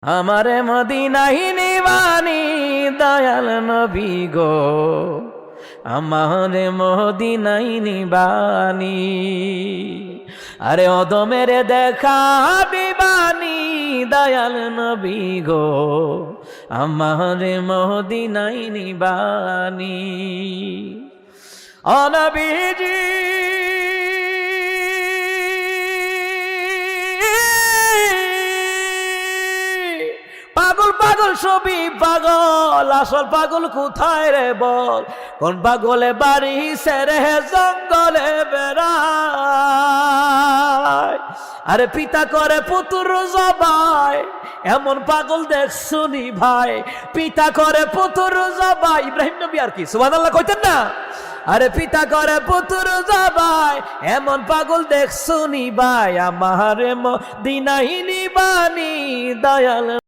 আমারে মদিনায় নিবানি দয়াল নবী গো, আমারে মদিনায় নিবানি। আরে অদমের দেখা দিবানি দয়াল নবী গো, আমারে মদিনায় নিবানি। ও নবীজি পাগল পাগল ছবি পাগল, আসল পাগল কোথায় রে বল? কোন পাগলে বাড়ি সেরে জঙ্গলে বেড়ায়? আরে পিতা করে পুতুর জবাই, এমন পাগল দেখছুনি ভাই? পিতা করে পুতুর জবাই, ইব্রাহিম নবী আর কি সুবহানাল্লাহ কইতেন না? আরে পিতা করে পুতুর জবাই, এমন পাগল দেখছুনি ভাই? আমারে মদিনায় নিবানি দয়াল